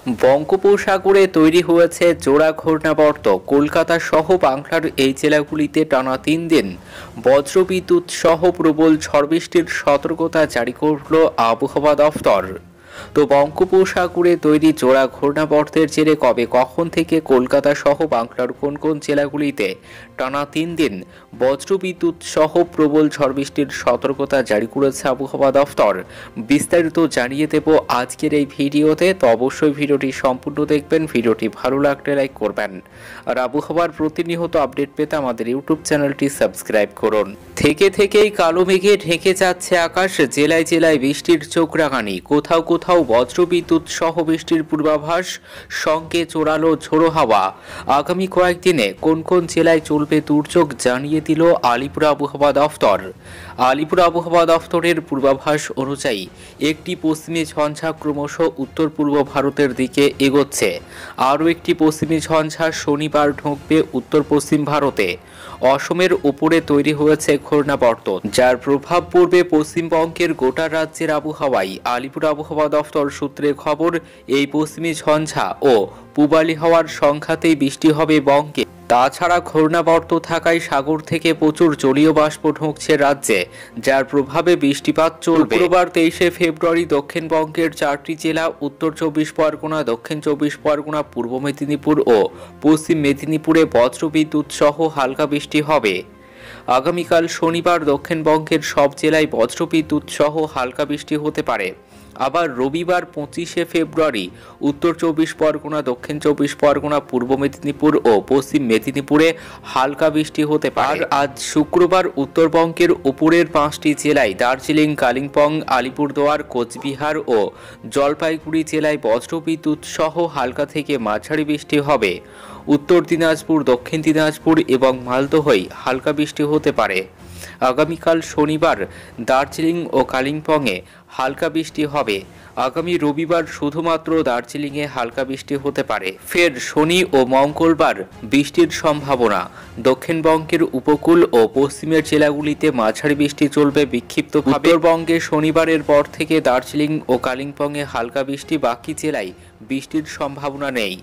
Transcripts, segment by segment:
বঙ্গোপসাগরে তৈরি হয়েছে জোড়া ঘূর্ণাবর্ত। কলকাতা সহ বাংলার এই জেলাগুলিতে টানা ৩ দিন বজ্রবিদ্যুৎ সহ প্রবল ঝড় বৃষ্টির সতর্কতা জারি করল আবহাওয়া দফতর। তো বঙ্গোপসাগরে তৈরি জোড়া ঘূর্ণাবর্তের জেরে কবে কখন থেকে কলকাতা সহ বাংলার কোন কোন জেলাগুলিতে টানা ৩ দিন বজ্রবিদ্যুৎ সহ প্রবল ঝড় বৃষ্টির সতর্কতা জারি করেছে আবহাওয়া দফতর, বিস্তারিত জানিয়ে দেব আজকের এই ভিডিওতে। তো অবশ্যই ভিডিওটি সম্পূর্ণ দেখবেন, ভিডিওটি ভালো লাগলে লাইক করবেন আর আবহাওয়ার প্রতিনিয়ত আপডেট পেতে আমাদের ইউটিউব চ্যানেলটি সাবস্ক্রাইব করুন। থেকেই কালো মেঘে ঢেকে যাচ্ছে আকাশ, জেলায় জেলায় বৃষ্টির চোখ রাঙানি, কোথাও কোথাও বজ্রবিদ্যুৎ সহ বৃষ্টির পূর্বাভাস, সঙ্গে জোরালো ঝোড়ো হাওয়া। আগামী কয়েকদিনে কোন কোন জেলায় চলবে দুর্যোগ জানিয়ে দিল আলিপুর আবহাওয়া দফতর। আলিপুর আবহাওয়া দফতরের পূর্বাভাস অনুযায়ী একটি পশ্চিমী ঝঞ্ঝা ক্রমশ উত্তর পূর্ব ভারতের দিকে এগোচ্ছে। আরও একটি পশ্চিমী ঝঞ্ঝা শনিবার ঢুকবে উত্তর পশ্চিম ভারতে। অসমের উপরে তৈরি হয়েছে ঘূর্ণাবর্ত, যার প্রভাব পড়বে পশ্চিমবঙ্গের গোটা রাজ্যের আবহাওয়ায়। আলিপুর আবহাওয়া দফতর সূত্রে খবর, এই পশ্চিমী ঝঞ্ঝা ও পূবালি হওয়ার সংখ্যাতেই বৃষ্টি হবে বঙ্গে। তাছাড়া ঘূর্ণাবর্ত থাকায় সাগর থেকে প্রচুর জলীয় বাষ্প ঢুকছে রাজ্যে, যার প্রভাবে বৃষ্টিপাত চলবে। শুক্রবার 23শে ফেব্রুয়ারি দক্ষিণবঙ্গের 4টি জেলা উত্তর 24 পরগনা, দক্ষিণ 24 পরগনা, পূর্ব মেদিনীপুর ও পশ্চিম মেদিনীপুরে বজ্রবিদ্যুৎ সহ হালকা বৃষ্টি হবে। আগামীকাল শনিবার দক্ষিণবঙ্গের সব জেলায় বজ্রবিদ্যুৎ সহ হালকা বৃষ্টি হতে পারে। আবার রবিবার 25শে ফেব্রুয়ারি উত্তর 24 পরগনা, দক্ষিণ 24 পরগনা, পূর্ব মেদিনীপুর ও পশ্চিম মেদিনীপুরে হালকা বৃষ্টি হতে পারে। আর আজ শুক্রবার উত্তরবঙ্গের উপরের 5টি জেলায় দার্জিলিং, কালিম্পং, আলিপুরদুয়ার, কোচবিহার ও জলপাইগুড়ি জেলায় বজ্রবিদ্যুৎ সহ হালকা থেকে মাঝারি বৃষ্টি হবে। উত্তর দিনাজপুর, দক্ষিণ দিনাজপুর এবং মালদহে হালকা বৃষ্টি হতে পারে। আগামীকাল শনিবার দার্জিলিং ও কালিম্পংয়ে হালকা বৃষ্টি হবে। আগামী রবিবার শুধুমাত্র দার্জিলিংয়ে হালকা বৃষ্টি হতে পারে। ফের শনি ও মঙ্গলবার বৃষ্টির সম্ভাবনা। দক্ষিণবঙ্গের উপকূল ও পশ্চিমের জেলাগুলিতে মাঝারি বৃষ্টি চলবে বিক্ষিপ্তভাবে। উত্তরবঙ্গে শনিবারের পর থেকে দার্জিলিং ও কালিম্পংয়ে হালকা বৃষ্টি, বাকি জেলায় বৃষ্টির সম্ভাবনা নেই।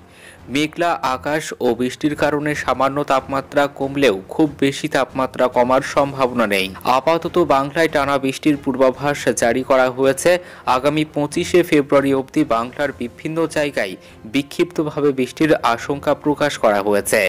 মেঘলা আকাশ ও বৃষ্টির কারণে সামান্য তাপমাত্রা কমলেও খুব বেশি তাপমাত্রা কমার সম্ভাবনা নেই। আপাতত বাংলায় টানা বৃষ্টির পূর্বাভাস জারি করা হয়েছে। আগামী 25শে ফেব্রুয়ারি অবধি বাংলার বিভিন্ন জায়গায় বিক্ষিপ্তভাবে বৃষ্টির আশঙ্কা প্রকাশ করা হয়েছে।